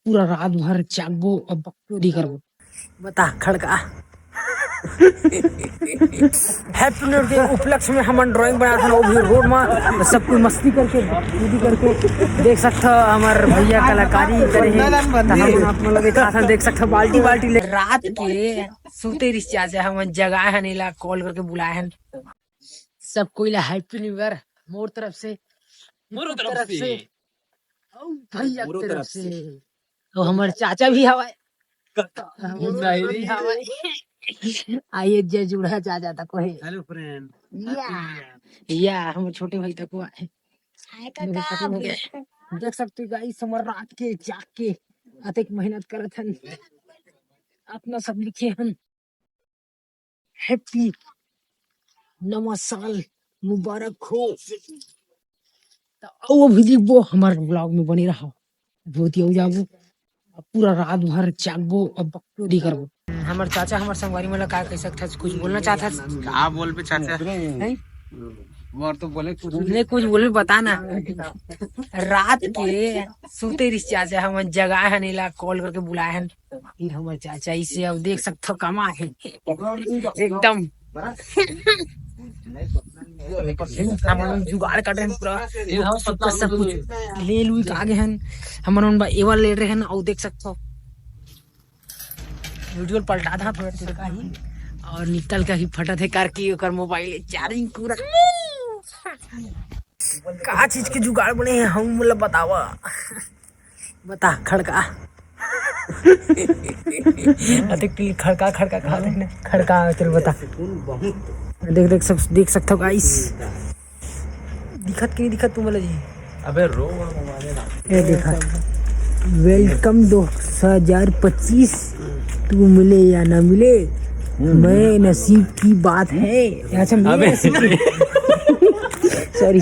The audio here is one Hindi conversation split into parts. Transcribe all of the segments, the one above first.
पूरा रात भर जागबो और बकचोदी करबो। बता खड़का हैप्पी न्यू ईयर के उपलक्ष्य में हम ड्राइंग बनाया था, वो भी रोड में सब कोई मस्ती करके बकचोदी करके देख सकता हमार भैया कलाकारी करे हैं। देख सकता बाल्टी बाल्टी ले रात के सोते रिश्ते से हम जगह है नीला कॉल करके बुलाए हैं सब कोई ला हैप्पी न्यू ईयर मोर तरफ से भैया तरफ से तो हमारे चाचा भी हवाए आइए जय जुड़ा चाचा तक को हेलो फ्रेंड या हम छोटे भाई तक को आए देख सकते हो गाइस हमारे रात के जाग के अतिक मेहनत करत हन अपना सब लिखे हन हैप्पी नवा साल मुबारक हो। तो भी वो हमारे ब्लॉग में बनी रहा बहुत ही जाबो पूरा रात भर जागबो और बकचोदी करबो। हमारे चाचा हमारे संगवारी में का कह सकता कुछ बोलना चाहता क्या बोल पे चाचा और तो बोले कुछ बोले बता ना। रात के सोते रिश्ते से हम जगह है नीला कॉल करके बुलाए हैं फिर हमारे चाचा इसे अब देख सकते कमा है एकदम जुगाड़ कर रहे हैं पूरा सब कुछ ले लुई के आगे हैं हमारे एवा ले रहे हैं और देख सकते हो वीडियो पलटा था थोड़ा देर का ही और निकल का ही फटा थे करके ओकर मोबाइल चार्जिंग पूरा का चीज के जुगाड़ बने हैं हम मतलब बतावा बता खड़का अधिक खड़का खड़का खा देखने खड़का चल बता देख सकते हो गाइस दिखत कि नहीं दिखत तुम बोले जी अबे रो ये देखा वेलकम 2025 तू मिले या ना मिले मैं नसीब की बात है। अच्छा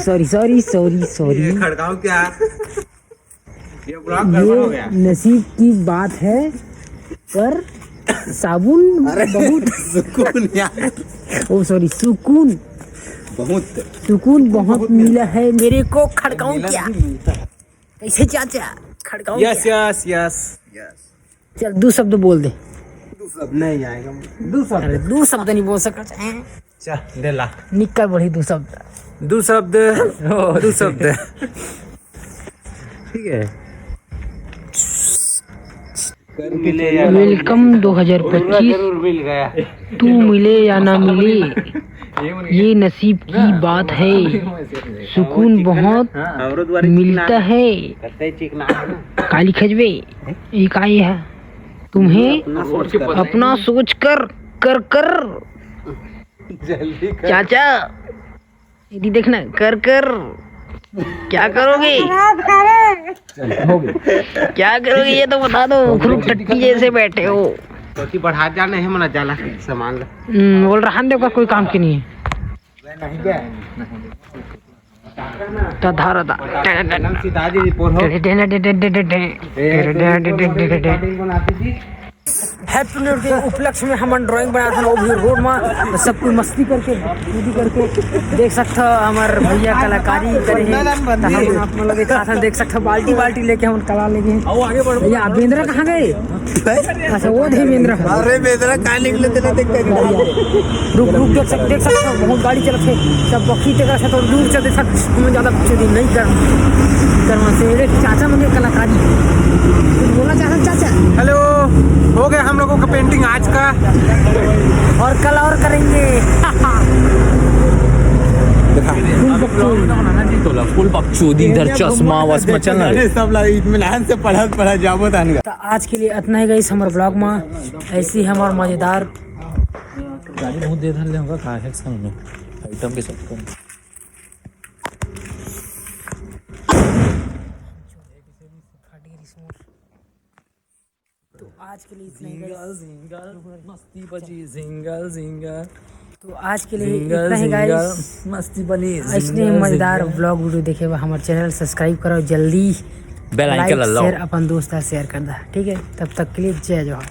सॉरी खड़काओ क्या ये नसीब की बात है पर साबुन बहुत सुकून यार ओ सॉरी सुकून बहुत मिला है मेरे को। खड़काऊं क्या कैसे चाचा खड़काऊं यस चल दो शब्द बोल दे नहीं आएगा दो शब्द नहीं बोल सकता चल दे ला निकल बढ़ी दो शब्द ठीक है वेलकम 2025 मिल गया तू मिले या ना मिले ये नसीब की बात है सुकून बहुत मिलता है। काली खजबे ये का है तुम्हें अपना सोच कर चाचा यदि देखना कर क्या करोगे क्या करोगे ये तो बता दो खुद टट्टी जैसे बैठे हो तो बढ़ा जाना है मना जाला सामान बोल रहा है कोई काम की नहीं है धारा हैप्पी न्यू ईयर के उपलक्ष्य में हम ड्राइंग बनाया था, वो भी रोड में सब कोई मस्ती करके कूदी करके देख सकता हमारे भैया कलाकारी करे हैं। आप लोग साथ देख सकते बाल्टी बाल्टी लेके हम कला लेके भैया बेंद्रा कहाँ गए? अच्छा वो थे बेंद्रा। अरे बेंद्रा कहाँ निकले थे रुक देख सकते हो बहुत गाड़ी चलते सब बखी तक तो दूर चलते हमें ज़्यादा दिन नहीं कर चाचा मुझे कलाकारी बोलना चाहता चाचा। हेलो हो गया हम लोगों का पेंटिंग आज का और कल और करेंगे फुल बकचोदी इधर चश्मा वस्मा चल रहा सब इत्मीनान से पढ़ा जाबो तान तो आज के लिए इतना ही गाइस हमारे ब्लॉग में ऐसी हमार मजेदार गाड़ी बहुत दे धर ले होगा का है सामने आइटम के सब तो आज के लिए इतना ही जिंगल मस्ती बजी जिंगल तो आज के लिए इतना ही गाइस मस्ती बनी ऐसे मजेदार ब्लॉग वीडियो देखे हुए हमारे चैनल सब्सक्राइब करो जल्दी बेल आइकन शेयर अपन दोस्त शेयर कर दा ठीक है। तब तक के लिए जय जवाहर।